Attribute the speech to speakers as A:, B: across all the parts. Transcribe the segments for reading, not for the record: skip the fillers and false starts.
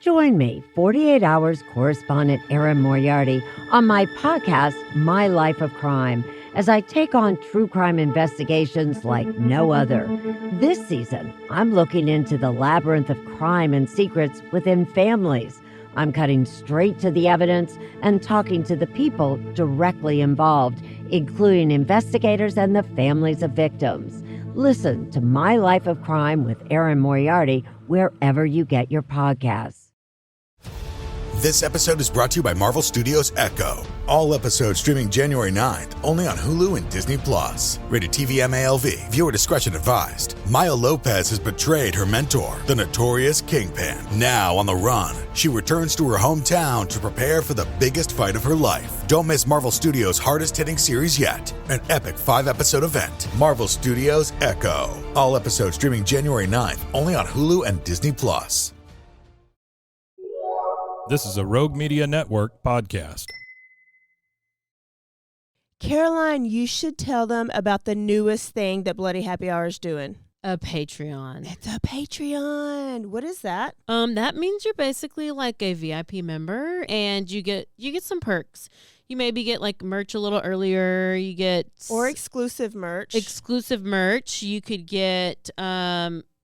A: Join me, 48 Hours correspondent Erin Moriarty, on my podcast, My Life of Crime, as I take on true crime investigations like no other. This season, I'm looking into the labyrinth of crime and secrets within families. I'm cutting straight to the evidence and talking to the people directly involved, including investigators and the families of victims. Listen to My Life of Crime with Erin Moriarty wherever you get your podcasts.
B: This episode is brought to you by Marvel Studios Echo. All episodes streaming January 9th, only on Hulu and Disney+. Rated TV MALV. Viewer discretion advised. Maya Lopez has betrayed her mentor, the notorious Kingpin. Now on the run, she returns to her hometown to prepare for the biggest fight of her life. Don't miss Marvel Studios' hardest-hitting series yet. An epic 5-episode event. Marvel Studios Echo. All episodes streaming January 9th, only on Hulu and Disney+.
C: This is a Rogue Media Network podcast.
D: Caroline, you should tell them about the newest thing that Bloody Happy Hour is doing.
E: A Patreon.
D: It's a Patreon. What is that?
E: That means you're basically like a VIP member, and you get some perks. You maybe get like merch a little earlier. You get
D: Exclusive merch.
E: You could get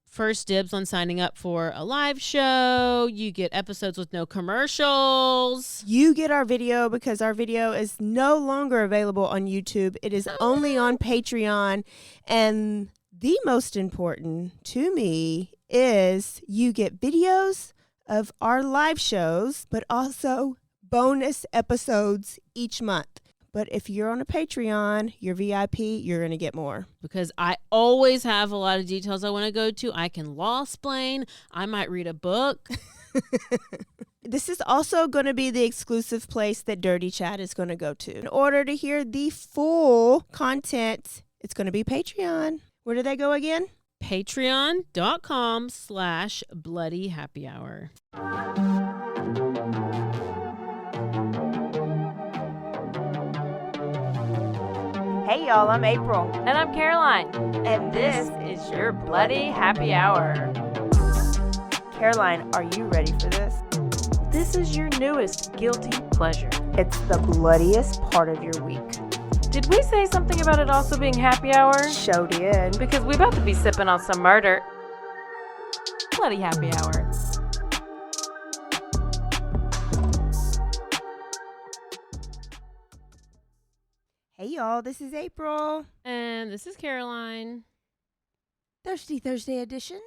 E: first dibs on signing up for a live show. You get episodes with no commercials.
D: You get our video because our video is no longer available on YouTube. It is only on Patreon. And the most important to me is you get videos of our live shows, but also bonus episodes each month. But if you're on a Patreon, you're VIP, you're going to get more.
E: Because I always have a lot of details I want to go to. I can law-splain. I might read a book.
D: This is also going to be the exclusive place that Dirty Chat is going to go to. In order to hear the full content, it's going to be Patreon. Where do they go again?
E: Patreon.com/BloodyHappyHour.
F: Hey y'all, I'm April.
E: And I'm Caroline.
F: And this is your Bloody Happy Hour. Caroline, are you ready for this? This is your newest guilty pleasure. It's the bloodiest part of your week. Did we say something about it also being happy hour?
D: Show did.
F: Because we about to be sipping on some murder. Bloody Happy Hour.
D: Hey y'all, this is April.
E: And this is Caroline.
D: Thirsty Thursday edition.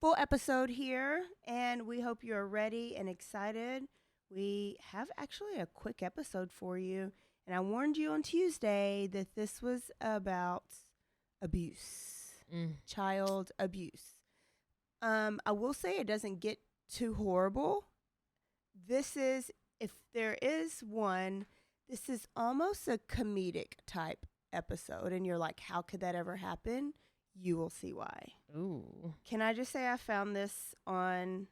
D: Full episode here, and we hope you're ready and excited. We have actually a quick episode for you, and I warned you on Tuesday that this was about abuse, child abuse. I will say it doesn't get too horrible. This is, if there is one, this is almost a comedic type episode, and you're like, how could that ever happen? You will see why.
E: Ooh.
D: Can I just say I found this on,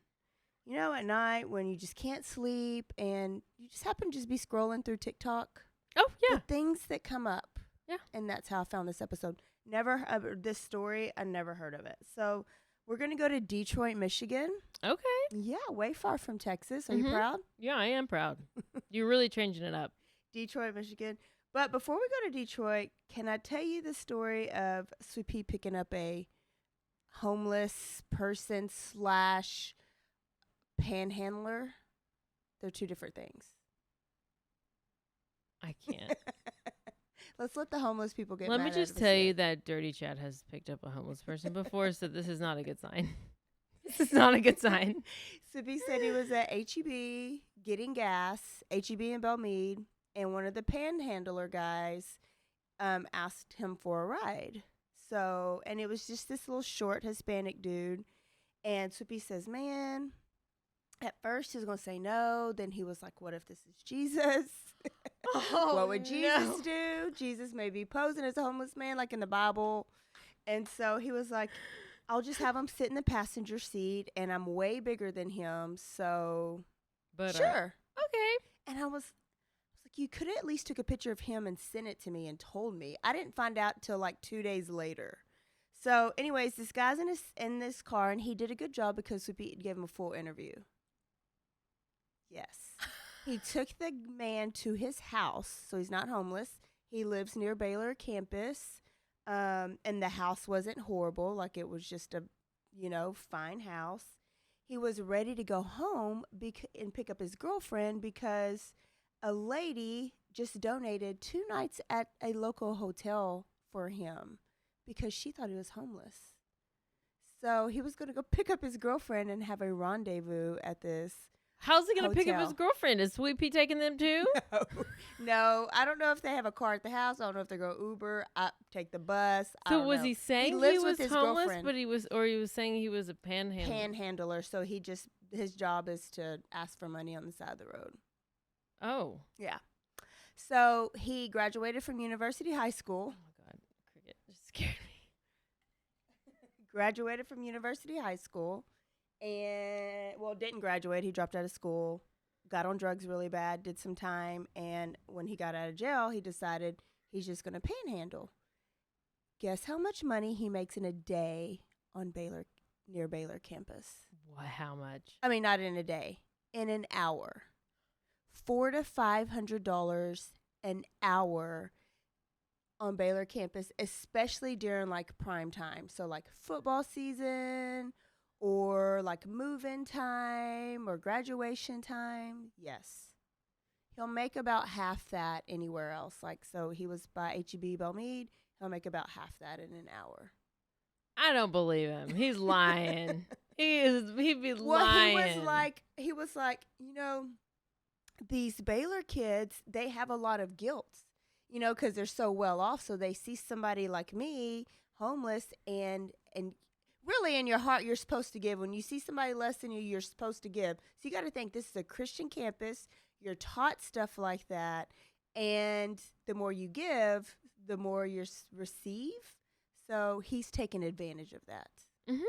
D: at night when you just can't sleep and you just happen to just be scrolling through TikTok.
E: Oh, yeah.
D: The things that come up.
E: Yeah.
D: And that's how I found this episode. This story, I never heard of it. So we're going to go to Detroit, Michigan.
E: Okay.
D: Yeah, way far from Texas. Are you proud?
E: Yeah, I am proud. You're really changing it up.
D: Detroit, Michigan. But before we go to Detroit, can I tell you the story of Sweet Pea picking up a homeless person / panhandler? They're two different things.
E: I can't.
D: Let's let the homeless people get
E: Let
D: mad
E: me just
D: at
E: tell you that Dirty Chat has picked up a homeless person before, so this is not a good sign. This is not a good sign.
D: Sippy said he was at H-E-B getting gas, H-E-B in Belmead, and one of the panhandler guys asked him for a ride. So, and it was just this little short Hispanic dude. And Sippy says, man, at first he was going to say no. Then he was like, what if this is Jesus? What would Jesus do? Jesus may be posing as a homeless man like in the Bible. And so he was like, I'll just have him sit in the passenger seat, and I'm way bigger than him, so sure.
E: Okay.
D: And I was like, you could have at least took a picture of him and sent it to me and told me. I didn't find out till like 2 days later. So, anyways, this guy's in this car, and he did a good job because we gave him a full interview. Yes. He took the man to his house, so he's not homeless. He lives near Baylor campus, and the house wasn't horrible. Like, it was just a, fine house. He was ready to go home and pick up his girlfriend because a lady just donated 2 nights at a local hotel for him because she thought he was homeless. So he was going to go pick up his girlfriend and have a rendezvous at this.
G: How's he going to pick up his girlfriend? Is Sweet Pea taking them too?
D: No. I don't know if they have a car at the house. I don't know if they go Uber, take the bus.
G: So was he saying he was homeless,
D: girlfriend.
G: but he was saying he was a panhandler?
D: Panhandler. So his job is to ask for money on the side of the road.
G: Oh.
D: Yeah. So he graduated from University High School.
G: Oh my God, cricket just scared me.
D: Graduated from University High School. And, didn't graduate. He dropped out of school, got on drugs really bad, did some time. And when he got out of jail, he decided he's just going to panhandle. Guess how much money he makes in a day on near Baylor campus?
G: What? How much?
D: I mean, not in a day, in an hour. $400 to $500 an hour on Baylor campus, especially during like prime time. So like football season, or like move-in time or graduation time. Yes. He'll make about half that anywhere else. Like, so he was by HEB Belmead. He'll make about half that in an hour.
G: I don't believe him. He's lying. He'd be lying.
D: Well, he was like, these Baylor kids, they have a lot of guilt, because they're so well off. So they see somebody like me, homeless, and really, in your heart, you're supposed to give. When you see somebody less than you, you're supposed to give. So you got to think this is a Christian campus. You're taught stuff like that. And the more you give, the more you receive. So he's taking advantage of that.
G: Mm-hmm.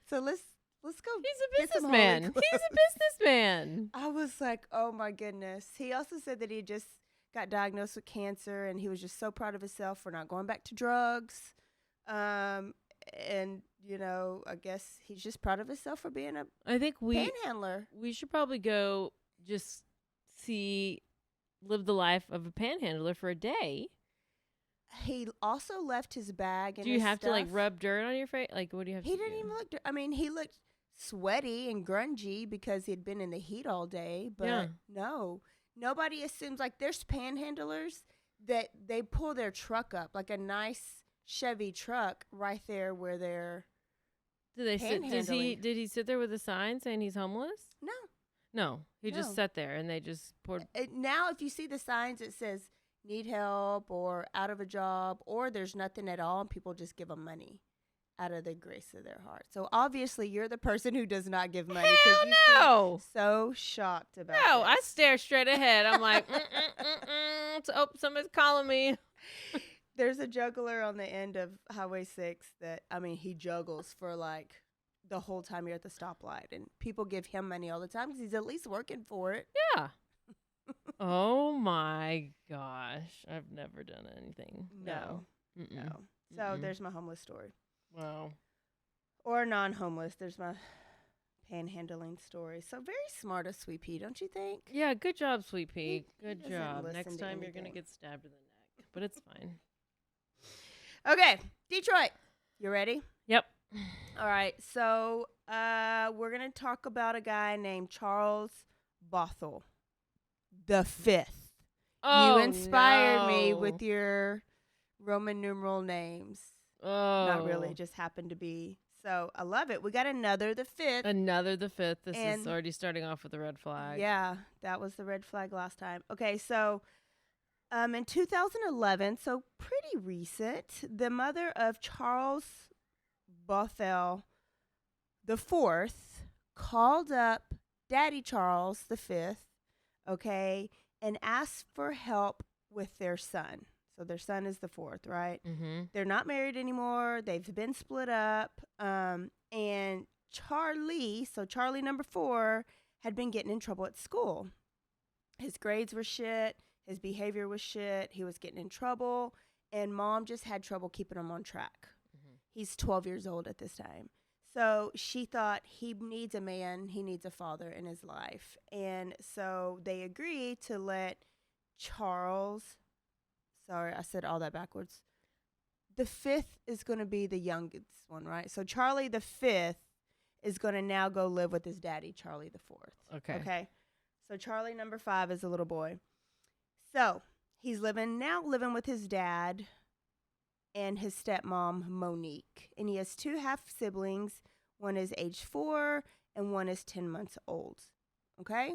D: So let's go.
G: He's a businessman. He's a businessman.
D: I was like, oh, my goodness. He also said that he just got diagnosed with cancer, and he was just so proud of himself for not going back to drugs. And I guess he's just proud of himself for being a panhandler.
G: We should probably go just live the life of a panhandler for a day.
D: He also left his bag and
G: do you have to like rub dirt on your face? Like, what do you have to do?
D: He didn't even look he looked sweaty and grungy because he had been in the heat all day, but no, nobody assumes, like, there's panhandlers that they pull their truck up, like a nice Chevy truck right there where they're
G: Did he sit there with a sign saying he's homeless? No, he just sat there and they just poured.
D: Now, if you see the signs, it says need help or out of a job or there's nothing at all, and people just give them money out of the grace of their heart. So obviously, you're the person who does not give money.
G: Hell no!
D: So shocked about
G: No,
D: this.
G: I stare straight ahead. I'm like, oh, somebody's calling me.
D: There's a juggler on the end of Highway 6 that, he juggles for like the whole time you're at the stoplight. And people give him money all the time because he's at least working for it.
G: Yeah. Oh my gosh. I've never done anything. No.
D: So there's my homeless story.
G: Wow.
D: Or non-homeless. There's my panhandling story. So very smart of Sweet Pea, don't you think?
G: Yeah, good job, Sweet Pea. Good
D: doesn't
G: job.
D: listen
G: Next
D: to
G: time you're going to
D: anything.
G: get stabbed in the neck. But it's fine.
D: Okay, Detroit. You ready?
G: Yep.
D: All right. So we're going to talk about a guy named Charles Bothuell V.
G: Oh,
D: you inspired me with your Roman numeral names.
G: Oh.
D: Not really, just happened to be. So I love it. We got another the fifth.
G: Another the fifth. This is
D: And-
G: already starting off with a red flag.
D: Yeah, that was the red flag last time. Okay, so in 2011, so pretty recent, the mother of Charles Bothuell IV called up Daddy Charles V, okay, and asked for help with their son. So their son is the fourth, right?
G: Mm-hmm.
D: They're not married anymore. They've been split up. And Charlie, so Charlie number 4, had been getting in trouble at school. His grades were shit. His behavior was shit. He was getting in trouble. and Mom just had trouble keeping him on track. He's 12 years old at this time. So she thought he needs a man, he needs a father in his life. And so they agreed to let Charles, sorry, I said all that backwards. The fifth is going to be the youngest one, right? So Charlie the fifth is going to now go live with his daddy, Charlie the fourth. Okay. So Charlie number 5 is a little boy. So he's living with his dad and his stepmom, Monique. And he has 2 half siblings. One is age 4 and one is 10 months old. Okay?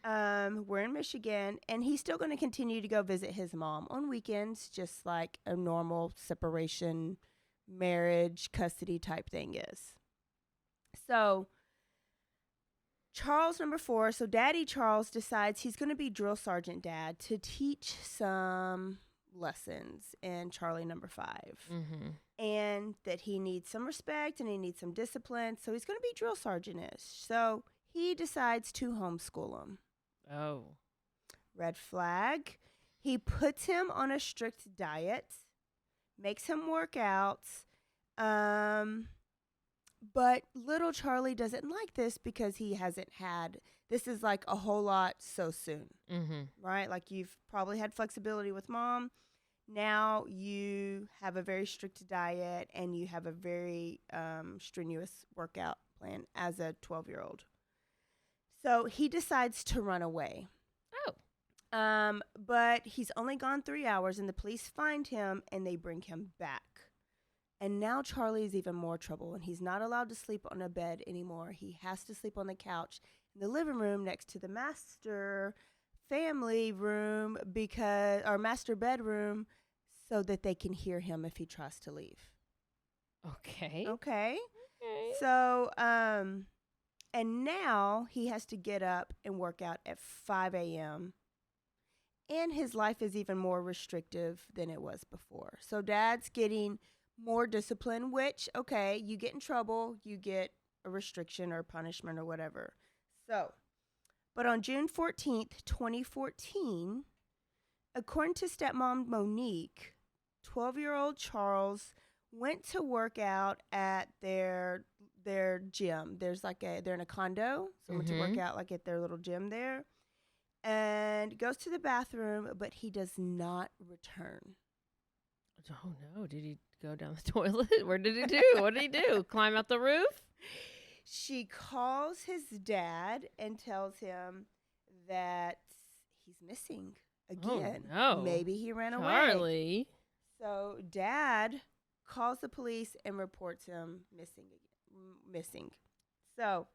D: We're in Michigan, and he's still going to continue to go visit his mom on weekends, just like a normal separation, marriage, custody type thing is. So Charles number 4, so Daddy Charles decides he's going to be drill sergeant dad to teach some lessons in Charlie number 5. And that he needs some respect and he needs some discipline. So he's going to be drill sergeant-ish. So he decides to homeschool him.
G: Oh.
D: Red flag. He puts him on a strict diet, makes him work out. But little Charlie doesn't like this because he hasn't had, this is like a whole lot so soon, right? Like you've probably had flexibility with Mom. Now you have a very strict diet and you have a very strenuous workout plan as a 12-year-old. So he decides to run away. Oh. But he's only gone 3 hours and the police find him and they bring him back. And now Charlie is even more trouble and he's not allowed to sleep on a bed anymore. He has to sleep on the couch in the living room next to the master family room master bedroom so that they can hear him if he tries to leave. Okay. So, and now he has to get up and work out at 5 a.m. And his life is even more restrictive than it was before. So Dad's getting more discipline, which, okay, you get in trouble, you get a restriction or punishment or whatever. So, but on June 14th, 2014, according to stepmom Monique, 12-year-old Charles went to work out at their gym. They're in a condo, so went to work out like at their little gym there, and goes to the bathroom, but he does not return.
G: Oh no! Did he go down the toilet? What did he do? What did he do? Climb out the roof?
D: She calls his dad and tells him that he's missing again.
G: Oh, no.
D: Maybe he ran away.
G: Charlie.
D: So Dad calls the police and reports him missing. So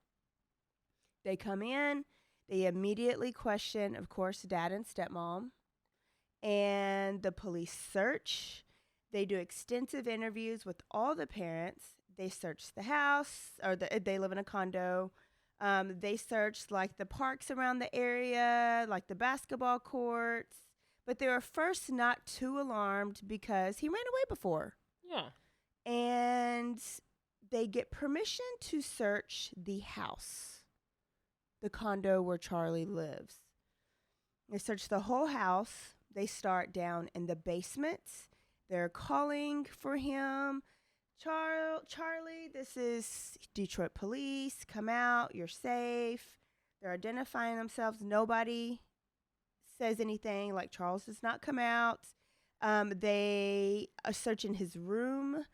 D: they come in. They immediately question, of course, Dad and stepmom. And the police search. They do extensive interviews with all the parents. They search the house, or they live in a condo. They search like the parks around the area, like the basketball courts. But they were first not too alarmed because he ran away before.
G: Yeah.
D: And they get permission to search the house, the condo where Charlie lives. They search the whole house. They start down in the basement. They're calling for him. Charlie, this is Detroit police. Come out. You're safe. They're identifying themselves. Nobody says anything. Like, Charles does not come out. They are searching his room,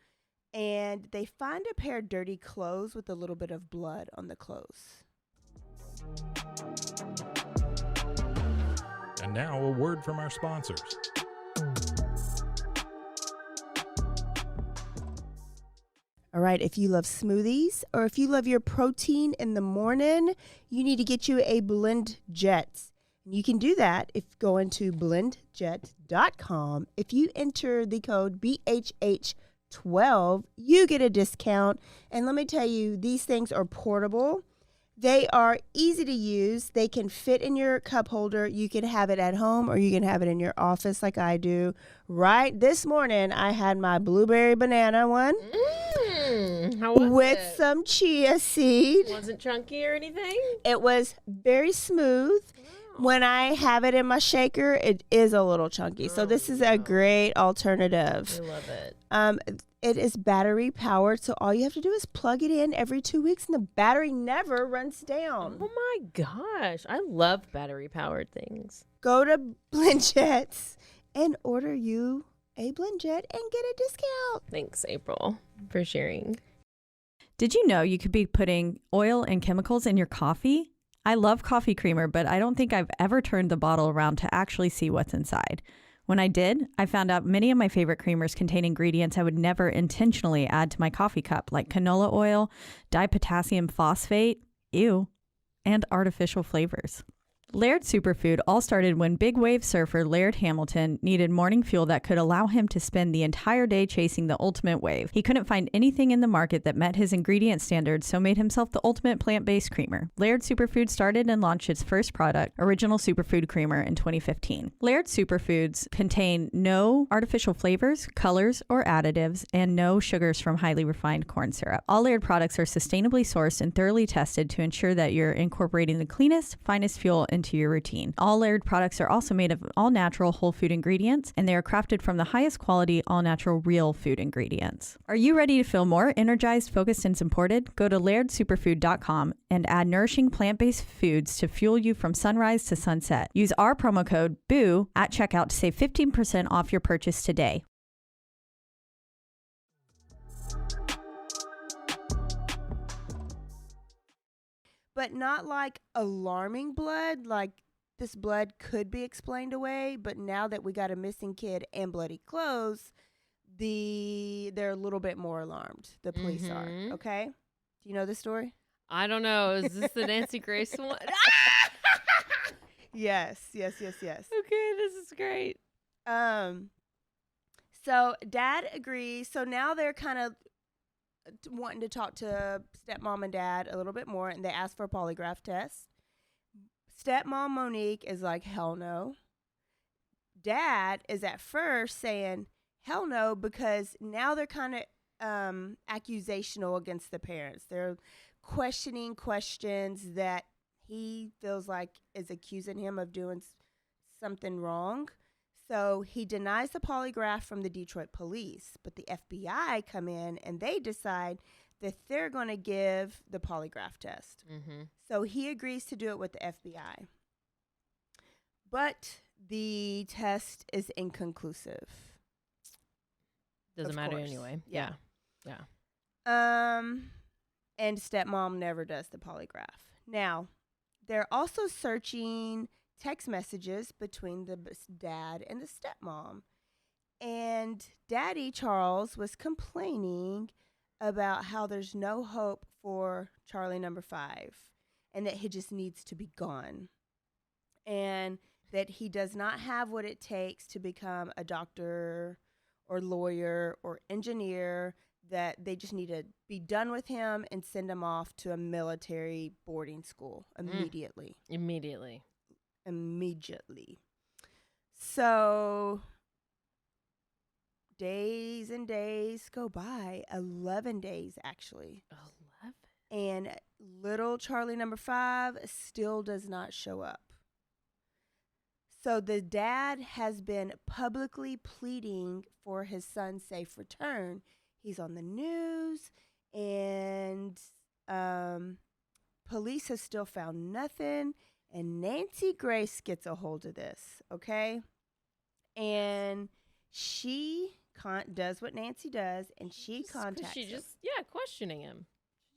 D: and they find a pair of dirty clothes with a little bit of blood on the clothes.
C: And now a word from our sponsors.
D: All right, if you love smoothies or if you love your protein in the morning, you need to get you a Blend Jet. You can do that if you go into blendjet.com. If you enter the code BHH12, you get a discount. And let me tell you, these things are portable. They are easy to use. They can fit in your cup holder. You can have it at home or you can have it in your office like I do. Right this morning, I had my blueberry banana one
G: How was
D: with
G: it?
D: some chia seed.
G: Wasn't chunky or anything?
D: It was very smooth. when I have it in my shaker, it is a little chunky. So this is a great alternative.
G: I love it.
D: It is battery powered, so all you have to do is plug it in every 2 weeks, and the battery never runs down.
G: Oh my gosh, I love battery powered things.
D: Go to BlendJets and order you a BlendJet and get a discount.
G: Thanks, April, for sharing.
H: Did you know you could be putting oil and chemicals in your coffee? I love coffee creamer, but I don't think I've ever turned the bottle around to actually see what's inside. When I did, I found out many of my favorite creamers contain ingredients I would never intentionally add to my coffee cup, like canola oil, dipotassium phosphate, ew, and artificial flavors. Laird Superfood all started when big wave surfer Laird Hamilton needed morning fuel that could allow him to spend the entire day chasing the ultimate wave. He couldn't find anything in the market that met his ingredient standards, so made himself the ultimate plant-based creamer. Laird Superfood started and launched its first product, Original Superfood Creamer, in 2015. Laird Superfoods contain no artificial flavors, colors, or additives, and no sugars from highly refined corn syrup. All Laird products are sustainably sourced and thoroughly tested to ensure that you're incorporating the cleanest, finest fuel into your routine. All Laird products are also made of all-natural whole food ingredients, and they are crafted from the highest quality all-natural real food ingredients. Are you ready to feel more energized, focused, and supported? Go to lairdsuperfood.com and add nourishing plant-based foods to fuel you from sunrise to sunset. Use our promo code BOO at checkout to save 15% off your purchase today.
D: But not like alarming blood, like this blood could be explained away, but now that we got a missing kid and bloody clothes, they're a little bit more alarmed. The police are, okay? Do you know this story?
G: I don't know. Is this the Nancy Grace one?
D: Yes.
G: Okay, this is great.
D: So dad agrees. So now they're kind of wanting to talk to stepmom and dad a little bit more, and they ask for a polygraph test. Stepmom Monique is like, hell no. Dad is at first saying hell no, because now they're kind of accusational against the parents. They're questioning questions that he feels like is accusing him of doing something wrong. So he denies the polygraph from the Detroit police, but the FBI come in and they decide that they're going to give the polygraph test. So he agrees to do it with the FBI. But the test is inconclusive.
G: Doesn't matter anyway. Yeah.
D: And stepmom never does the polygraph. Now, they're also searching text messages between the dad and the stepmom. And Daddy Charles was complaining about how there's no hope for Charlie number 5 and that he just needs to be gone. And that he does not have what it takes to become a doctor or lawyer or engineer, that they just need to be done with him and send him off to a military boarding school immediately. So days and days go by, 11 days actually. 11? And little Charlie number 5 still does not show up. So the dad has been publicly pleading for his son's safe return. He's on the news, and police have still found nothing. And Nancy Grace gets a hold of this, okay? And she does what Nancy does, and she contacts him.
G: Questioning him.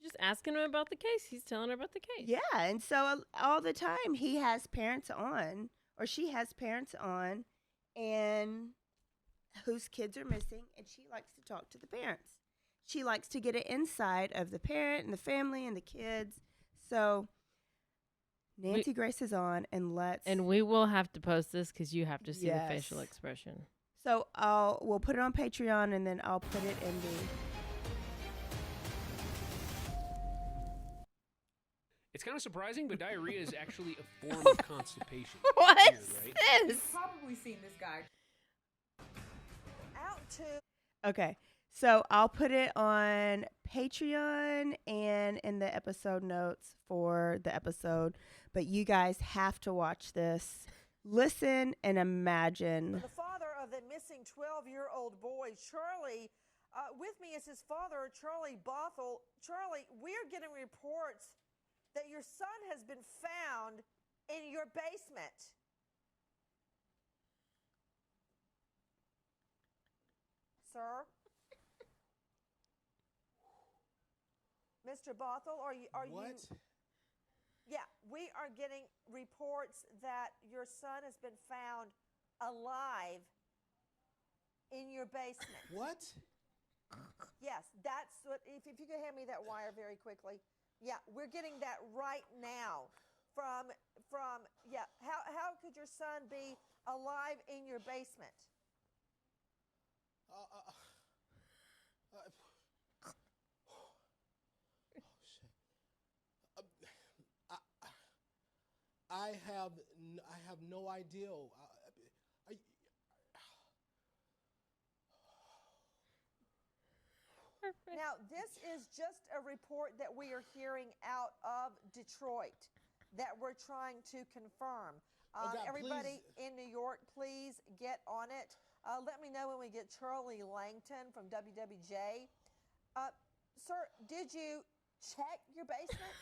G: Just asking him about the case. He's telling her about the case.
D: Yeah, and so all the time he has parents on, or she has parents on, and whose kids are missing, and she likes to talk to the parents. She likes to get an insight of the parent and the family and the kids. So Nancy Grace is on, and
G: we will have to post this because you have to see the facial expression.
D: So we'll put it on Patreon, and then I'll put it in the.
I: It's kind of surprising, but diarrhea is actually a form of constipation.
E: What
I: Weird,
E: is
I: right?
E: this?
J: You've probably seen this guy.
D: Okay, So I'll put it on Patreon and in the episode notes for the episode. But you guys have to watch this. Listen and imagine.
J: The father of the missing 12-year-old boy, Charlie, with me is his father, Charlie Bothuell. Charlie, we're getting reports that your son has been found in your basement. Sir? Mr. Bothuell, are you?
K: What?
J: Yeah, we are getting reports that your son has been found alive in your basement.
K: What?
J: Yes, that's what. If you could hand me that wire very quickly. Yeah, we're getting that right now from. Yeah, how could your son be alive in your basement?
K: I have no idea.
J: Now, this is just a report that we are hearing out of Detroit that we're trying to confirm.
K: God,
J: everybody
K: please.
J: in New York, please get on it. Let me know when we get Charlie Langton from WWJ. Sir, did you check your basement?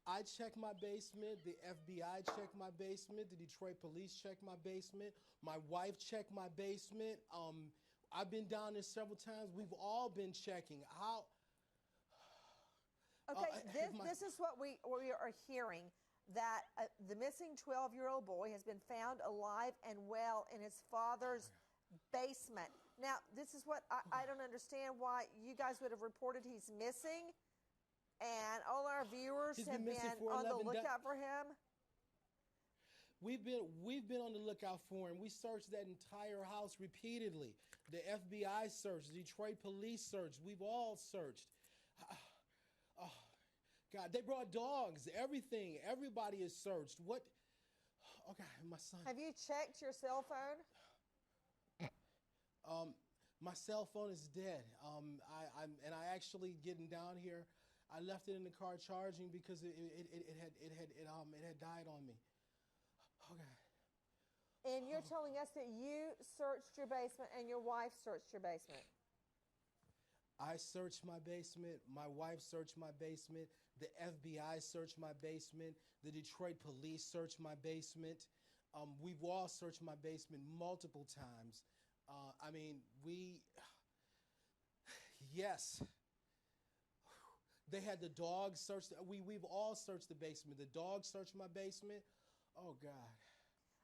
K: I checked my basement. The FBI checked my basement. The Detroit police checked my basement. My wife checked my basement. I've been down there several times. We've all been checking. How?
J: Okay, this is what we are hearing, that the missing 12-year-old boy has been found alive and well in his father's basement. Now, this is what I don't understand why you guys would have reported he's missing, and all our viewers have been on the lookout for him.
K: We've been on the lookout for him. We searched that entire house repeatedly. The FBI searched, the Detroit police searched. We've all searched. Oh, God, they brought dogs, everything. Everybody is searched. What? Okay, my son.
J: Have you checked your cell phone?
K: My cell phone is dead. I actually getting down here, I left it in the car charging because it had died on me. Okay.
J: And you're telling us that you searched your basement and your wife searched your basement.
K: I searched my basement. My wife searched my basement. The FBI searched my basement. The Detroit police searched my basement. We've all searched my basement multiple times. Yes. They had the dogs search. We've all searched the basement. The dogs searched my basement. Oh, God.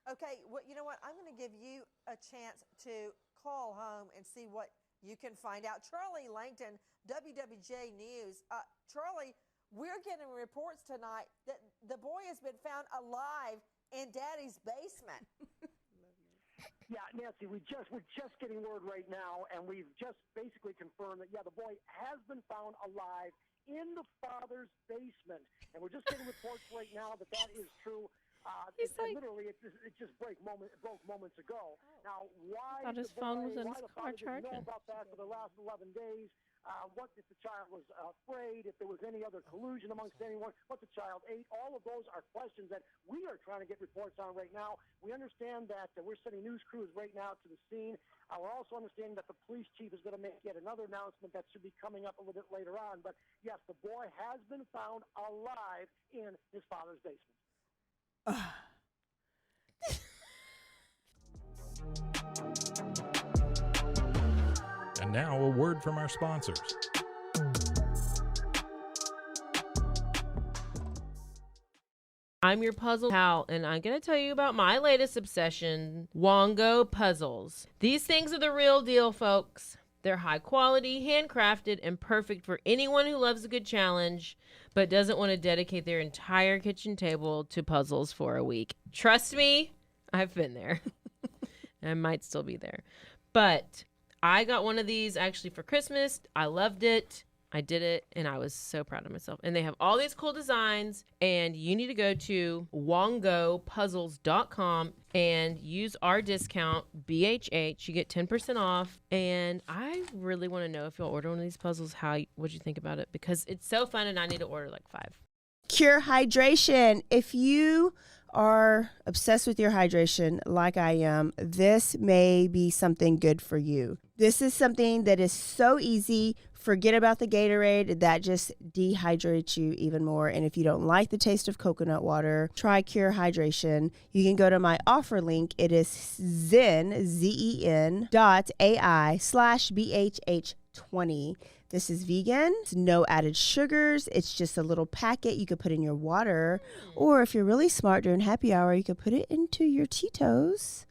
J: Okay, well, you know what? I'm going to give you a chance to call home and see what you can find out. Charlie Langton, WWJ News. Charlie, we're getting reports tonight that the boy has been found alive in Daddy's basement.
L: Yeah, Nancy, we're just getting word right now, and we've just basically confirmed that, the boy has been found alive in the father's basement. And we're just getting reports right now that is true. Literally, it just broke moments ago. Now, why
G: his phone was in his car
L: didn't know
G: charging.
L: about that for the last 11 days? What if the child was afraid? If there was any other collusion amongst anyone? What the child ate? All of those are questions that we are trying to get reports on right now. We understand that we're sending news crews right now to the scene. We're also understanding that the police chief is going to make yet another announcement that should be coming up a little bit later on. But yes, the boy has been found alive in his father's basement.
C: And now a word from our sponsors.
E: I'm your puzzle pal, and I'm going to tell you about my latest obsession, Wongo puzzles. These things are the real deal, folks. They're high quality, handcrafted, and perfect for anyone who loves a good challenge, but doesn't want to dedicate their entire kitchen table to puzzles for a week. Trust me, I've been there. I might still be there. But I got one of these actually for Christmas. I loved it. I did it, and I was so proud of myself. And they have all these cool designs, and you need to go to wongopuzzles.com and use our discount, BHH. You get 10% off. And I really want to know, if you'll order one of these puzzles, what'd you think about it? Because it's so fun, and I need to order like 5.
D: Cure hydration. If you are obsessed with your hydration like I am, this may be something good for you. This is something that is so easy. Forget about the Gatorade. That just dehydrates you even more. And if you don't like the taste of coconut water, try Cure Hydration. You can go to my offer link. It is zen.ai/BHH20. This is vegan. It's no added sugars. It's just a little packet you could put in your water. Or if you're really smart during happy hour, you could put it into your Tito's.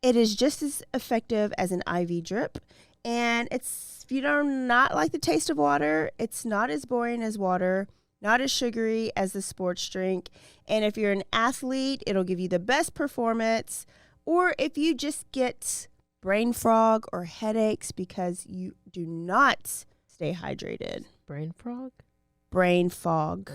D: It is just as effective as an IV drip. And if you do not like the taste of water, it's not as boring as water, not as sugary as the sports drink. And if you're an athlete, it'll give you the best performance. Or if you just get brain fog or headaches because you do not stay hydrated.
E: Brain frog?
D: Brain fog.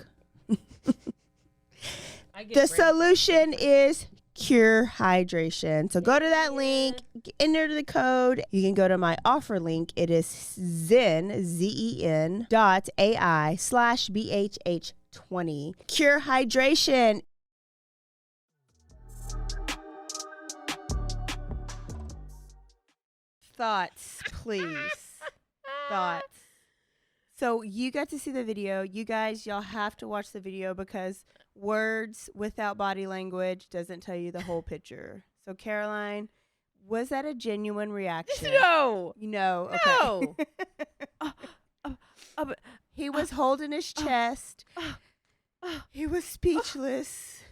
D: The solution is Cure Hydration. So go to that link, enter the code. You can go to my offer link. It is zen.ai/BHH20. Cure Hydration. Thoughts, please. Thoughts. So you got to see the video. You guys, y'all have to watch the video because words without body language doesn't tell you the whole picture. So Caroline, was that a genuine reaction?
G: No.
D: No.
G: No.
D: Okay. He was holding his chest. He was speechless.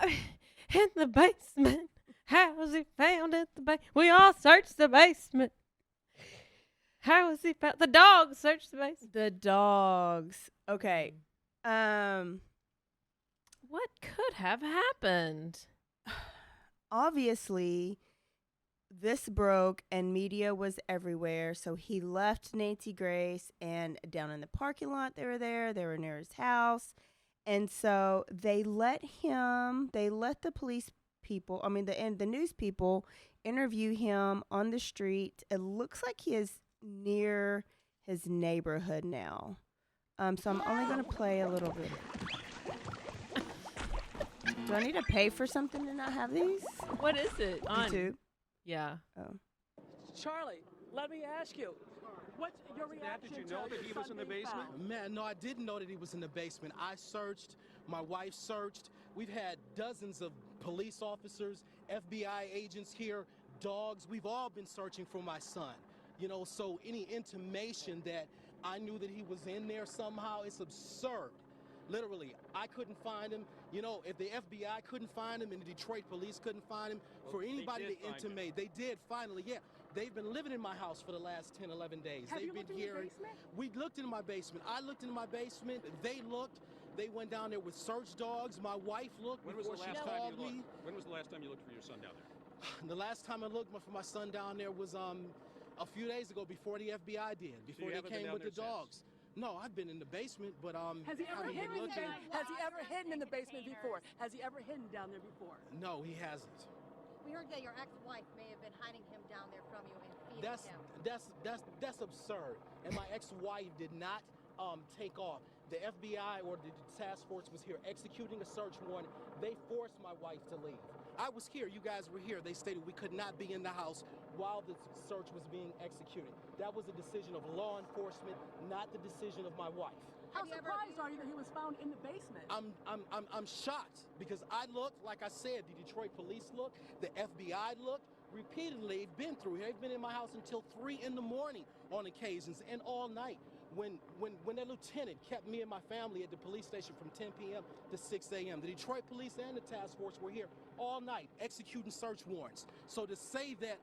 G: In the basement. How was he found in the basement? We all searched the basement. How was he found? The dogs searched the basement.
D: The dogs. Okay.
G: What could have happened?
D: Obviously, this broke and media was everywhere. So he left Nancy Grace, and down in the parking lot they were there. They were near his house. And so they let the police people, the news people interview him on the street. It looks like he is near his neighborhood now. So I'm only going to play a little bit. Do I need to pay for something to not have these?
G: What is it? On
D: YouTube?
G: Yeah.
D: Oh.
M: Charlie, let me ask you. What's your reaction?
I: Did you know that he was in the basement?
K: Man, no, I didn't know that he was in the basement. I searched. My wife searched. We've had dozens of police officers, FBI agents here, dogs. We've all been searching for my son. You know, so any intimation that I knew that he was in there somehow, it's absurd. Literally, I couldn't find him. You know, if the FBI couldn't find him and the Detroit police couldn't find him, for anybody to intimate, they did finally, yeah. They've been living in my house for the last 10, 11 days.
M: Have
K: They've
M: you
K: been
M: looked in
K: here.
M: your basement?
K: We looked in my basement. I looked in my basement. They looked. They went down there with search dogs. My wife looked before she called me.
I: When was the last time you looked for your son down there?
K: The last time I looked for my son down there was a few days ago, before the FBI did, before they came with the dogs. No, I've been in the basement, but
M: has he ever hidden in there? Has he ever hidden in the basement before? Has he ever hidden down there before?
K: No, he hasn't.
N: We heard that your ex-wife may have been hiding him down there from you and feeding him.
K: That's absurd. And my ex-wife did not take off. The FBI or the task force was here executing a search warrant. They forced my wife to leave. I was here. You guys were here. They stated we could not be in the house while the search was being executed. That was a decision of law enforcement, not the decision of my wife.
M: How surprised are you that he was found in the basement?
K: I'm shocked because I looked, like I said, the Detroit police looked, the FBI looked. Repeatedly, they've been through here. They've been in my house until 3 in the morning on occasions and all night. When that lieutenant kept me and my family at the police station from 10 p.m. to 6 a.m., the Detroit police and the task force were here all night executing search warrants. So to say that,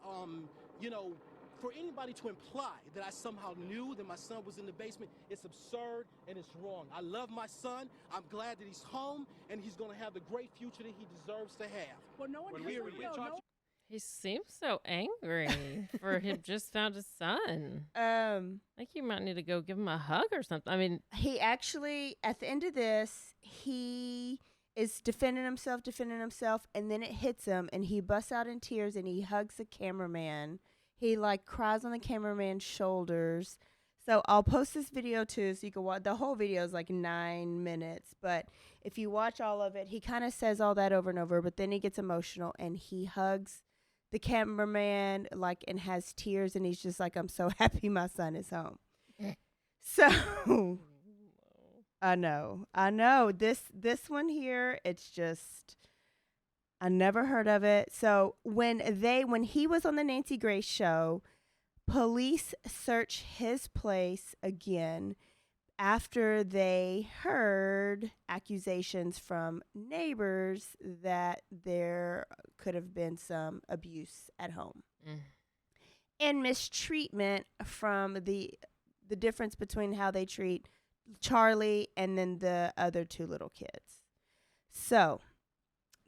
K: for anybody to imply that I somehow knew that my son was in the basement, it's absurd and it's wrong. I love my son. I'm glad that he's home and he's going to have the great future that he deserves to have.
M: Well, no one
E: He seems so angry for him just found his son. I think you might need to go give him a hug or something. I mean,
D: he actually, at the end of this, he is defending himself, and then it hits him, and he busts out in tears, and he hugs the cameraman. He, like, cries on the cameraman's shoulders. So I'll post this video, too, so you can watch. The whole video is, like, 9 minutes. But if you watch all of it, he kind of says all that over and over, but then he gets emotional, and he hugs the cameraman, like, and has tears, and he's just like, I'm so happy my son is home. So, I know. This one here, it's just, I never heard of it. So when he was on the Nancy Grace show, police searched his place again after they heard accusations from neighbors that there could have been some abuse at home and mistreatment from the difference between how they treat Charlie and then the other two little kids. So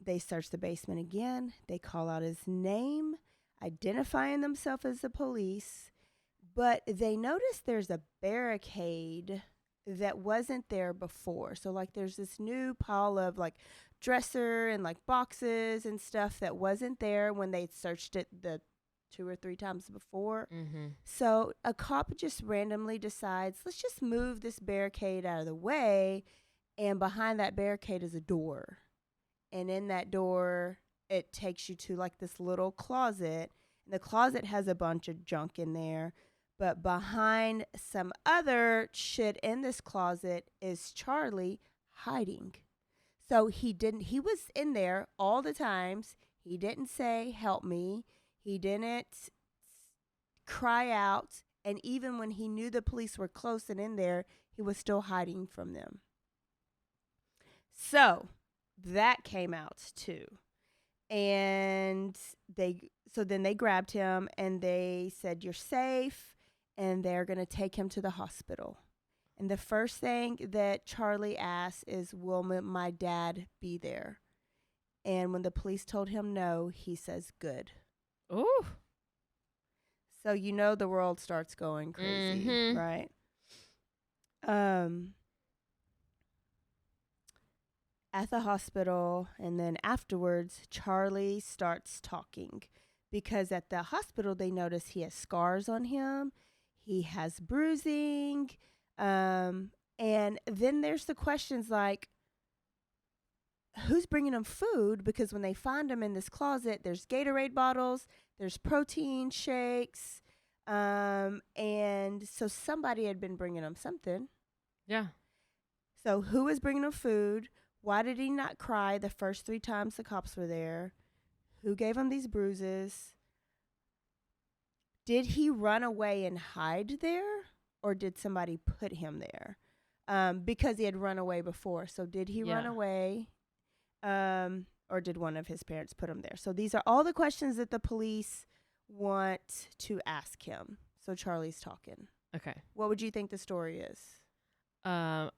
D: they search the basement again. They call out his name, identifying themselves as the police, but they notice there's a barricade that wasn't there before. So, like, there's this new pile of, like, dresser and, like, boxes and stuff that wasn't there when they searched it the 2 or 3 times before. So a cop just randomly decides, let's just move this barricade out of the way, and behind that barricade is a door. And in that door, it takes you to, like, this little closet. And the closet has a bunch of junk in there. But behind some other shit in this closet is Charlie hiding. So he was in there all the times. He didn't say, help me. He didn't cry out. And even when he knew the police were close and in there, he was still hiding from them. So that came out too. And then they grabbed him and they said, you're safe. And they're going to take him to the hospital. And the first thing that Charlie asks is, will my dad be there? And when the police told him no, he says, good.
E: Ooh.
D: So you know the world starts going crazy, right? At the hospital, and then afterwards, Charlie starts talking. Because at the hospital, they notice he has scars on him. He has bruising. And then there's the questions like, who's bringing him food? Because when they find him in this closet, there's Gatorade bottles, there's protein shakes. And so somebody had been bringing him something.
E: Yeah.
D: So who is bringing him food? Why did he not cry the first 3 times the cops were there? Who gave him these bruises? Did he run away and hide there, or did somebody put him there? Because he had run away before. So did he run away, or did one of his parents put him there? So these are all the questions that the police want to ask him. So Charlie's talking.
E: Okay.
D: What would you think the story is?
E: That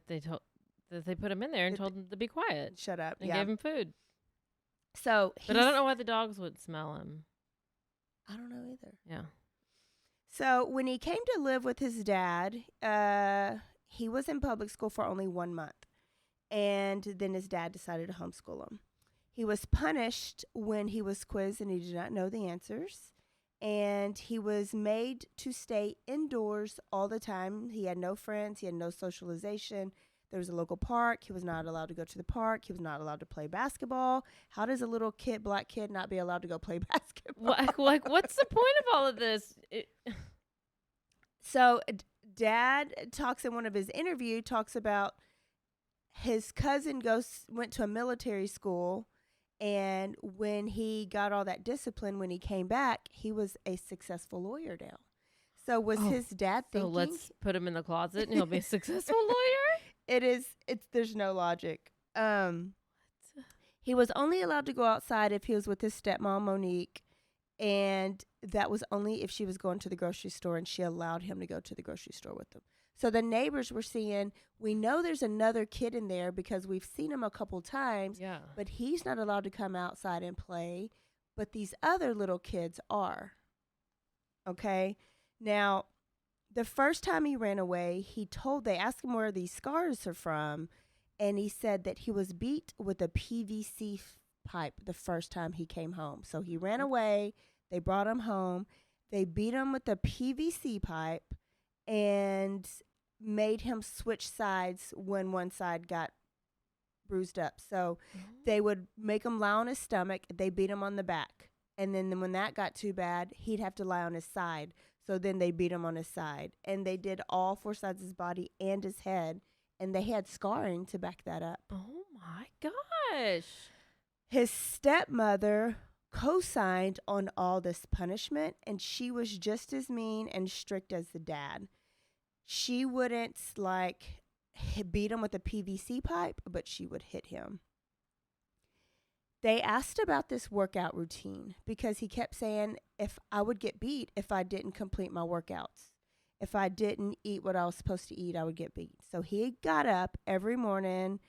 E: they put him in there and told him to be quiet.
D: Shut up.
E: And gave him food.
D: So,
E: but I don't know why the dogs would smell him.
D: I don't know either.
E: Yeah.
D: So when he came to live with his dad, he was in public school for only 1 month. And then his dad decided to homeschool him. He was punished when he was quizzed and he did not know the answers. And he was made to stay indoors all the time. He had no friends. He had no socialization. There was a local park. He was not allowed to go to the park. He was not allowed to play basketball. How does a little black kid not be allowed to go play basketball?
E: Like, what's the point of all of this?
D: So Dad talks in one of his interviews, talks about his cousin went to a military school, and when he got all that discipline, when he came back, he was a successful lawyer now. So was his dad thinking?
E: So let's put him in the closet and he'll be a successful lawyer?
D: There's no logic. He was only allowed to go outside if he was with his stepmom, Monique, and that was only if she was going to the grocery store and she allowed him to go to the grocery store with them. So the neighbors were seeing, we know there's another kid in there because we've seen him a couple times, but he's not allowed to come outside and play. but these other little kids are. Okay? Now, the first time he ran away, they asked him where these scars are from, and he said that he was beat with a PVC pipe the first time he came home. So he ran away, they brought him home, they beat him with a PVC pipe and made him switch sides when one side got bruised up. So they would make him lie on his stomach, they beat him on the back. And then when that got too bad, he'd have to lie on his side. So then they beat him on his side. And they did all 4 sides of his body and his head. And they had scarring to back that up.
E: Oh, my gosh.
D: His stepmother co-signed on all this punishment, and she was just as mean and strict as the dad. She wouldn't, beat him with a PVC pipe, but she would hit him. They asked about this workout routine because he kept saying if I would get beat if I didn't complete my workouts. If I didn't eat what I was supposed to eat, I would get beat. So he got up every morning.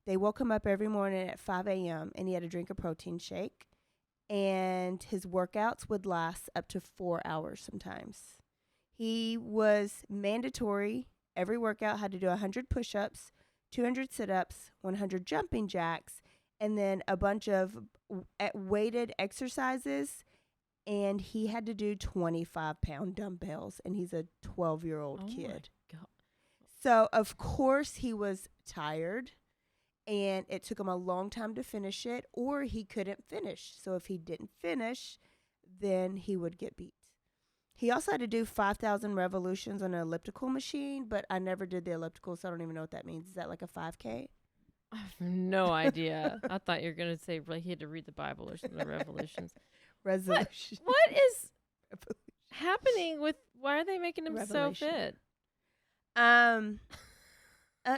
D: They woke him up every morning at 5 a.m. and he had to drink a protein shake. And his workouts would last up to 4 hours sometimes. He was mandatory. Every workout had to do 100 push-ups, 200 sit-ups, 100 jumping jacks, and then a bunch of weighted exercises. And he had to do 25-pound dumbbells, and he's a 12-year-old kid.
E: My God.
D: So, of course, he was tired, and it took him a long time to finish it, or he couldn't finish. So if he didn't finish, then he would get beat. He also had to do 5,000 revolutions on an elliptical machine, but I never did the elliptical, so I don't even know what that means. Is that like a 5K?
E: I have no idea. I thought you were going to say he had to read the Bible or something, revolutions.
D: Resolution.
E: What is happening with, why are they making him so fit?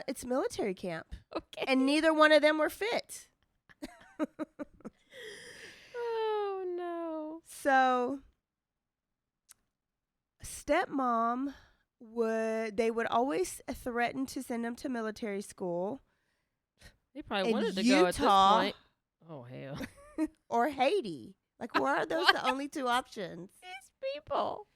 D: It's military camp.
E: Okay.
D: And neither one of them were fit.
E: Oh, no.
D: So, stepmom would always threaten to send him to military school.
E: They probably
D: in
E: wanted to
D: Utah,
E: go at this point. Oh, hell.
D: Or Haiti. Like, why are those the only 2 options?
E: These people.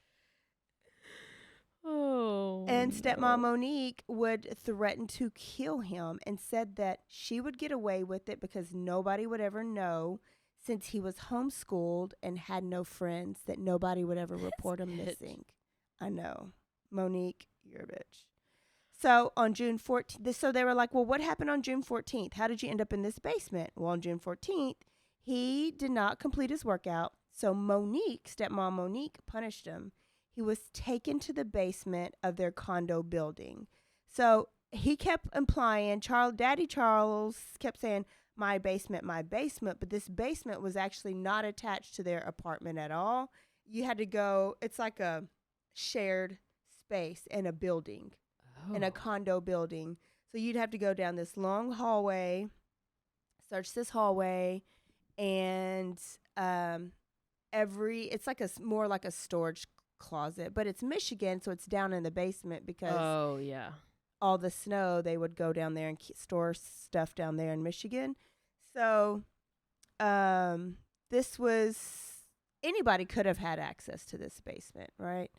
E: Oh.
D: And stepmom Monique would threaten to kill him and said that she would get away with it because nobody would ever know, since he was homeschooled and had no friends, that nobody would ever report him missing. I know. Monique, you're a bitch. So on June 14th, so they were like, well, what happened on June 14th? How did you end up in this basement? Well, on June 14th, he did not complete his workout. So Monique, stepmom Monique, punished him. He was taken to the basement of their condo building. So he kept implying, Daddy Charles kept saying, my basement, but this basement was actually not attached to their apartment at all. You had to go, it's like a shared space in a building, in a condo building. So you'd have to go down this long hallway, search this hallway, and it's like more like a storage closet, but it's Michigan, so it's down in the basement because all the snow, they would go down there and store stuff down there in Michigan. So anybody could have had access to this basement, right?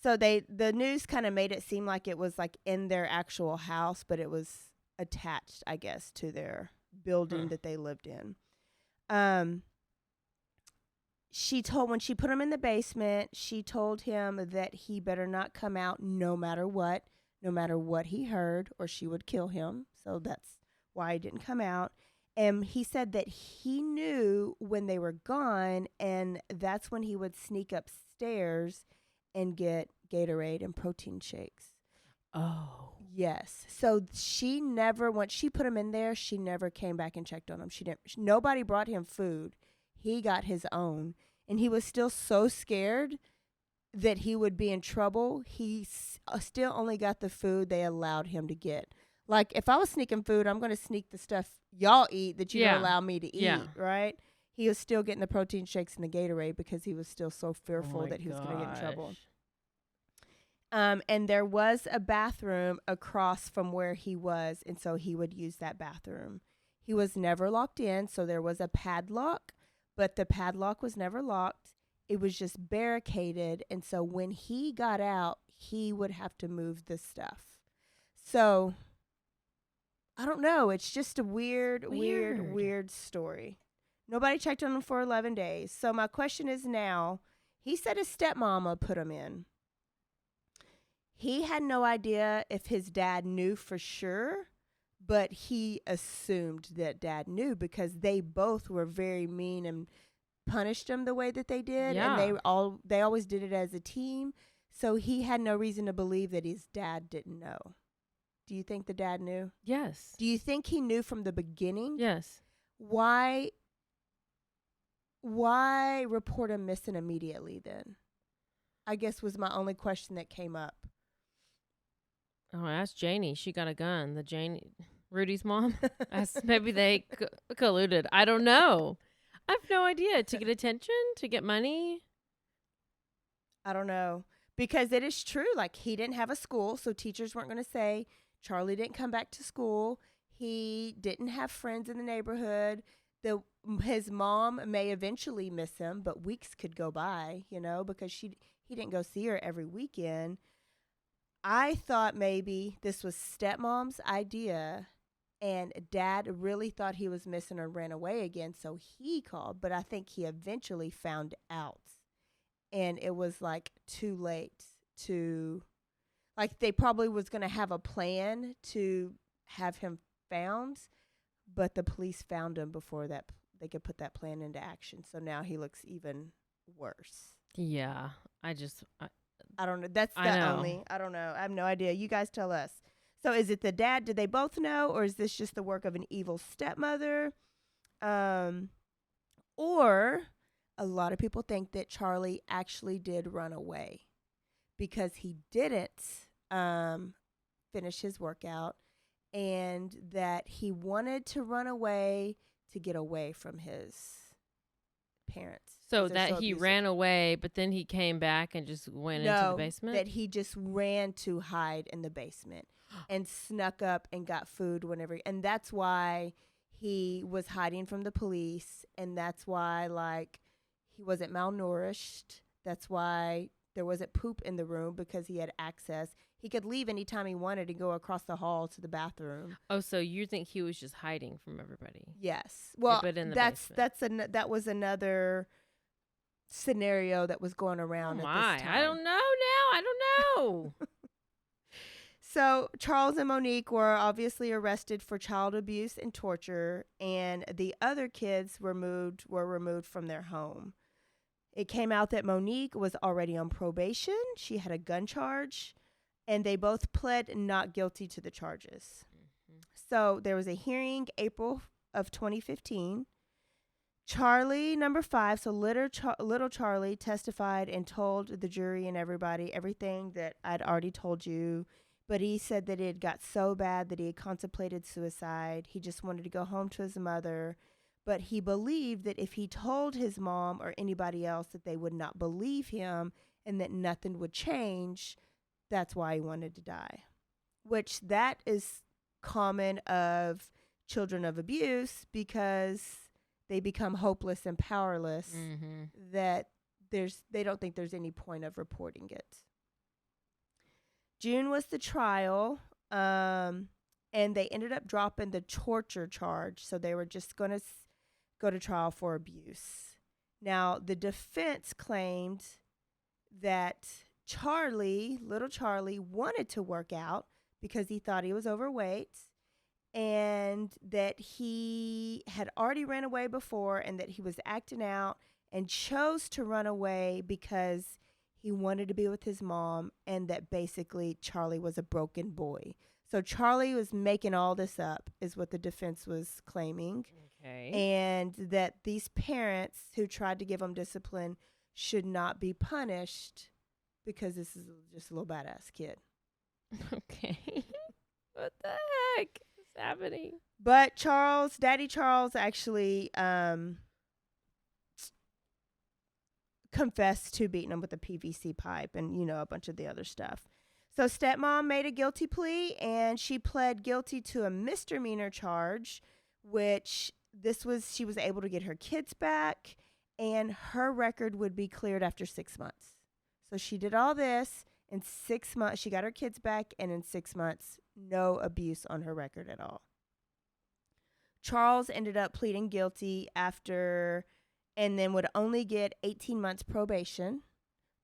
D: So the news kind of made it seem like it was like in their actual house, but it was attached, I guess, to their building that they lived in. When she put him in the basement, she told him that he better not come out no matter what he heard, or she would kill him. So that's why he didn't come out. And he said that he knew when they were gone, and that's when he would sneak upstairs and get Gatorade and protein shakes.
E: Oh.
D: Yes. So once she put him in there, she never came back and checked on him. Nobody brought him food. He got his own. And he was still so scared that he would be in trouble. He still only got the food they allowed him to get. Like, if I was sneaking food, I'm going to sneak the stuff y'all eat that you don't allow me to eat, right? He was still getting the protein shakes and the Gatorade because he was still so fearful that he was going to get in trouble. And there was a bathroom across from where he was, and so he would use that bathroom. He was never locked in, so there was a padlock, but the padlock was never locked. It was just barricaded. And so when he got out, he would have to move the stuff. So I don't know. It's just a weird story. Nobody checked on him for 11 days. So my question is now, he said his stepmama put him in. He had no idea if his dad knew for sure, but he assumed that dad knew because they both were very mean and punished him the way that they did.
E: Yeah.
D: And they always did it as a team. So he had no reason to believe that his dad didn't know. Do you think the dad knew?
E: Yes.
D: Do you think he knew from the beginning?
E: Yes.
D: Why report him missing immediately then? I guess was my only question that came up.
E: Oh, ask Janie. She got a gun. Rudy's mom. Maybe they colluded. I don't know. I have no idea. To get attention? To get money?
D: I don't know. Because it is true. Like, he didn't have a school, so teachers weren't going to say Charlie didn't come back to school. He didn't have friends in the neighborhood. His mom may eventually miss him, but weeks could go by, because he didn't go see her every weekend. I thought maybe this was stepmom's idea and dad really thought he was missing or ran away again, so he called. But I think he eventually found out. And it was like too late they probably was going to have a plan to have him found, but the police found him before that they could put that plan into action. So now he looks even worse.
E: Yeah. I
D: don't know. That's only. I don't know. I have no idea. You guys tell us. So is it the dad? Did they both know? Or is this just the work of an evil stepmother? Or a lot of people think that Charlie actually did run away because he didn't finish his workout and that he wanted to run away to get away from his parents.
E: So that he ran away, but then he came back and just went into the basement?
D: That he just ran to hide in the basement and snuck up and got food whenever. And that's why he was hiding from the police. And that's why, he wasn't malnourished. That's why there wasn't poop in the room because he had access. He could leave anytime he wanted to go across the hall to the bathroom.
E: Oh, so you think he was just hiding from everybody?
D: Yes. Well,
E: but in the
D: that was another scenario that was going around at this time.
E: I don't know now. I don't know.
D: So Charles and Monique were obviously arrested for child abuse and torture, and the other kids were removed from their home. It came out that Monique was already on probation. She had a gun charge, and they both pled not guilty to the charges. Mm-hmm. So there was a hearing April of 2015. Charlie, number 5, so little Charlie testified and told the jury and everybody everything that I'd already told you. But he said that it got so bad that he had contemplated suicide. He just wanted to go home to his mother. But he believed that if he told his mom or anybody else that they would not believe him and that nothing would change, that's why he wanted to die. Which that is common of children of abuse because they become hopeless and powerless, that they don't think there's any point of reporting it. June was the trial, and they ended up dropping the torture charge, so they were just going to go to trial for abuse. Now, the defense claimed that little Charlie, wanted to work out because he thought he was overweight, and that he had already ran away before and that he was acting out and chose to run away because he wanted to be with his mom, and that basically Charlie was a broken boy. So Charlie was making all this up, is what the defense was claiming.
E: Okay.
D: And that these parents who tried to give him discipline should not be punished because this is just a little badass kid.
E: Okay. What the heck is happening?
D: But Daddy Charles actually confessed to beating him with a PVC pipe and, a bunch of the other stuff. So stepmom made a guilty plea, and she pled guilty to a misdemeanor charge, which she was able to get her kids back, and her record would be cleared after 6 months. So she did all this in 6 months. She got her kids back, and in 6 months, no abuse on her record at all. Charles ended up pleading guilty after, and then would only get 18 months probation,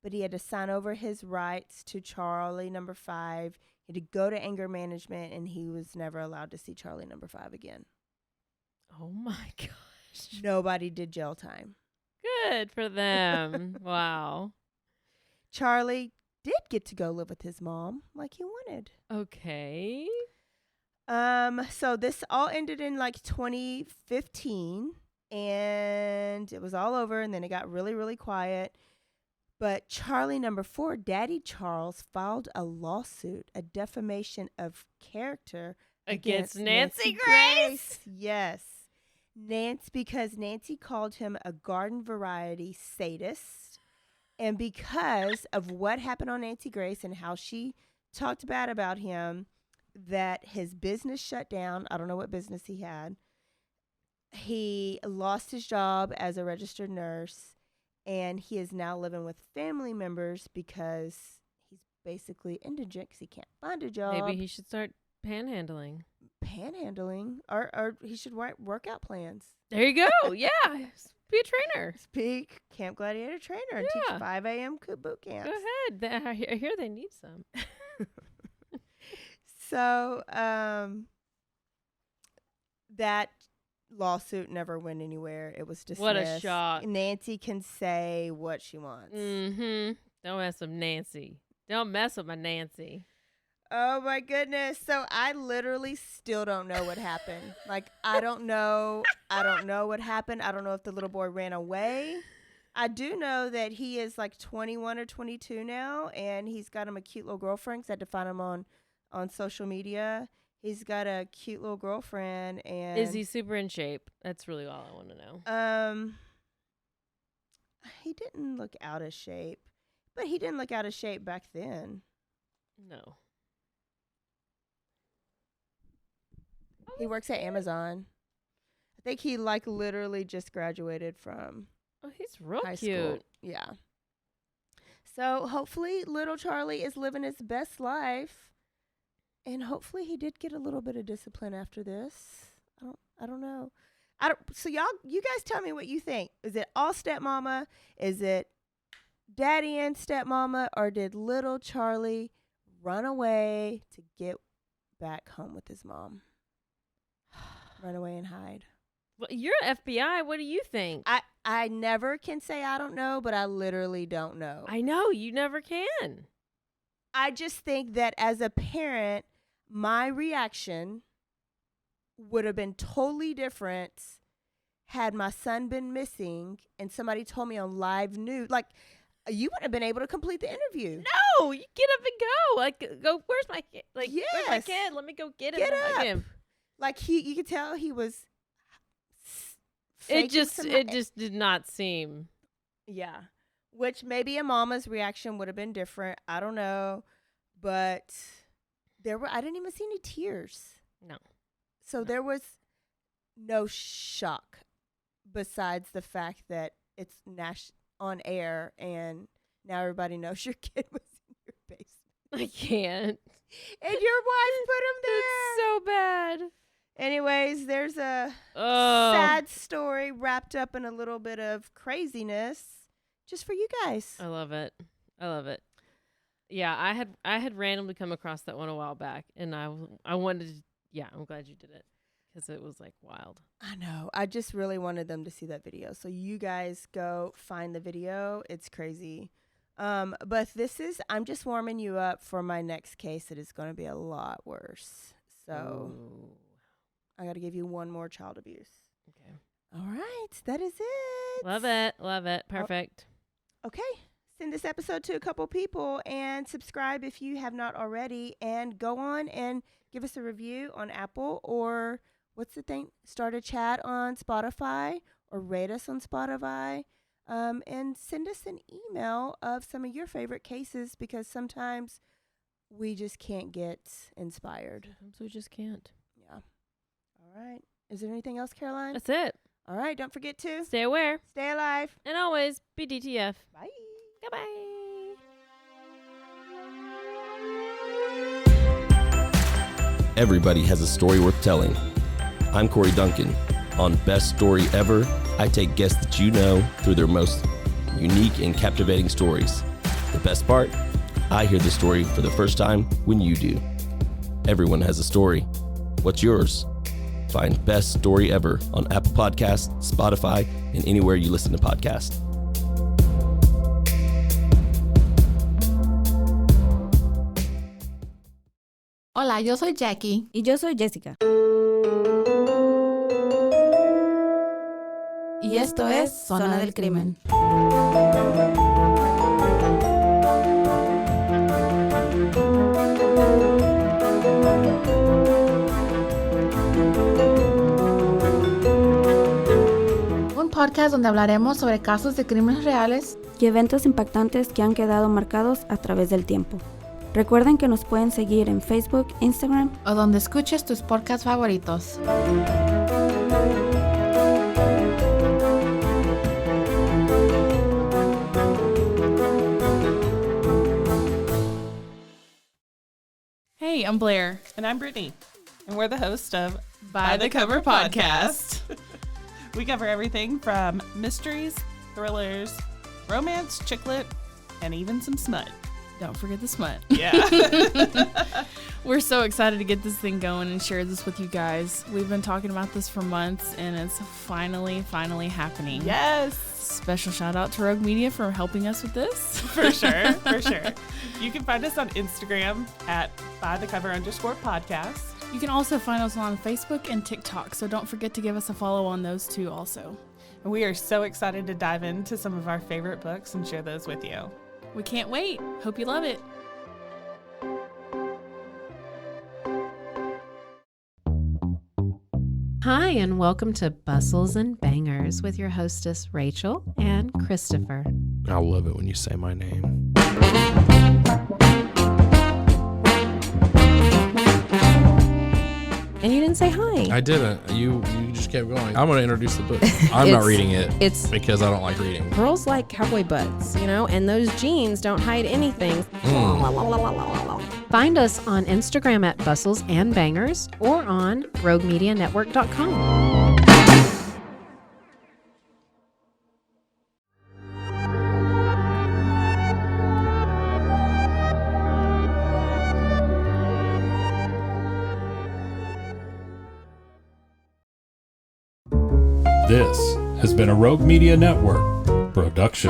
D: but he had to sign over his rights to Charlie number 5. He had to go to anger management, and he was never allowed to see Charlie number 5 again.
E: Oh my gosh.
D: Nobody did jail time.
E: Good for them. Wow.
D: Charlie did get to go live with his mom like he wanted.
E: Okay.
D: So this all ended in like 2015, and it was all over, and then it got really, really quiet. But Charlie number 4, Daddy Charles, filed a lawsuit, a defamation of character
E: against Nancy Grace.
D: Yes. Because Nancy called him a garden variety sadist. And because of what happened on Nancy Grace and how she talked bad about him, that his business shut down. I don't know what business he had. He lost his job as a registered nurse, and he is now living with family members because he's basically indigent because he can't find a job.
E: Maybe he should start panhandling.
D: Or he should write workout plans.
E: There you go. Yeah. Be a trainer.
D: Speak Camp Gladiator trainer and teach 5 a.m. boot camps.
E: Go ahead. I hear they need some.
D: So that lawsuit never went anywhere. It was dismissed.
E: What a shock.
D: Nancy can say what she wants.
E: Mm-hmm. Don't mess with Nancy. Don't mess with my Nancy.
D: Oh, my goodness. So I literally still don't know what happened. Like, I don't know. I don't know what happened. I don't know if the little boy ran away. I do know that he is like 21 or 22 now, and he's got him a cute little girlfriend because I had to find him on social media. He's got a cute little girlfriend. And
E: is he super in shape? That's really all I want to know.
D: He didn't look out of shape, but he didn't look out of shape back then.
E: No.
D: He works at Amazon. I think he like literally just graduated from
E: he's real
D: high
E: cute.
D: school. Yeah. So hopefully little Charlie is living his best life, and hopefully he did get a little bit of discipline after this. I don't know. So you guys tell me what you think. Is it all stepmama? Is it daddy and stepmama, or did little Charlie run away to get back home with his mom? Run away and hide.
E: Well, you're FBI. What do you think?
D: I never can say I don't know, but I literally don't know.
E: I know. You never can.
D: I just think that as a parent, my reaction would have been totally different had my son been missing and somebody told me on live news. Like, you wouldn't have been able to complete the interview.
E: No, you get up and go. Like, go, where's my kid? Like,
D: yes.
E: Where's my kid? Let me go get him.
D: Get
E: and hug
D: up.
E: him.
D: Like, you could tell he was
E: It just did not seem.
D: Yeah. Which maybe a mama's reaction would have been different. I don't know. But I didn't even see any tears.
E: No.
D: So there was no shock besides the fact that it's on air and now everybody knows your kid was in your basement.
E: I can't.
D: And your wife put him there.
E: It's so bad.
D: Anyways, there's a sad story wrapped up in a little bit of craziness just for you guys.
E: I love it. Yeah, I had randomly come across that one a while back, and I wanted to, yeah, I'm glad you did it because it was like wild.
D: I know. I just really wanted them to see that video. So you guys go find the video. It's crazy. But I'm just warming you up for my next case. It is going to be a lot worse. So I got to give you one more child abuse.
E: Okay.
D: All right. That is it.
E: Love it. Perfect.
D: Okay. Send this episode to a couple people and subscribe if you have not already. And go on and give us a review on Apple or what's the thing? Start a chat on Spotify or rate us on Spotify. And send us an email of some of your favorite cases because sometimes we just can't get inspired.
E: Sometimes we just can't.
D: Yeah. All right. Is there anything else, Caroline?
G: That's it.
D: All right. Don't forget to
G: Stay aware.
D: stay alive.
G: And always be DTF.
D: Bye.
G: Goodbye.
O: Everybody has a story worth telling. I'm Corey Duncan. On Best Story Ever, I take guests that you know through their most unique and captivating stories. The best part? I hear the story for the first time when you do. Everyone has a story. What's yours? Find Best Story Ever on Apple Podcasts, Spotify, and anywhere you listen to podcasts.
P: Hola, yo soy Jackie.
H: Y yo soy Jessica.
P: Y esto es Zona del Crimen. Un podcast donde hablaremos sobre casos de crímenes reales
Q: y eventos impactantes que han quedado marcados a través del tiempo. Recuerden que nos pueden seguir en Facebook, Instagram
P: o donde escuches tus podcasts favoritos.
R: Hey, I'm Blair.
S: And I'm Brittany. And we're the host of
R: By the Cover Podcast.
S: We cover everything from mysteries, thrillers, romance, chick lit, and even some smut.
R: Don't forget the smut.
S: Yeah.
R: We're so excited to get this thing going and share this with you guys. We've been talking about this for months, and it's finally happening.
S: Yes.
R: Special shout out to Rogue Media for helping us with this.
S: For sure, for sure. You can find us on Instagram at bythecover_podcast.
R: You can also find us on Facebook and TikTok, so don't forget to give us a follow on those two also.
S: And we are so excited to dive into some of our favorite books and share those with you.
R: We can't wait. Hope you love it.
T: Hi, and welcome to Bustles and Bangers with your hostess, Rachel and Christopher.
U: I love it when you say my name.
T: And you didn't say hi.
U: I didn't. You just kept going. I'm going to introduce the book. I'm not reading it. It's because I don't like reading.
T: Girls like cowboy butts, and those jeans don't hide anything. Find us on Instagram at Bustles and Bangers or on RogueMediaNetwork.com.
C: This has been a Rogue Media Network production.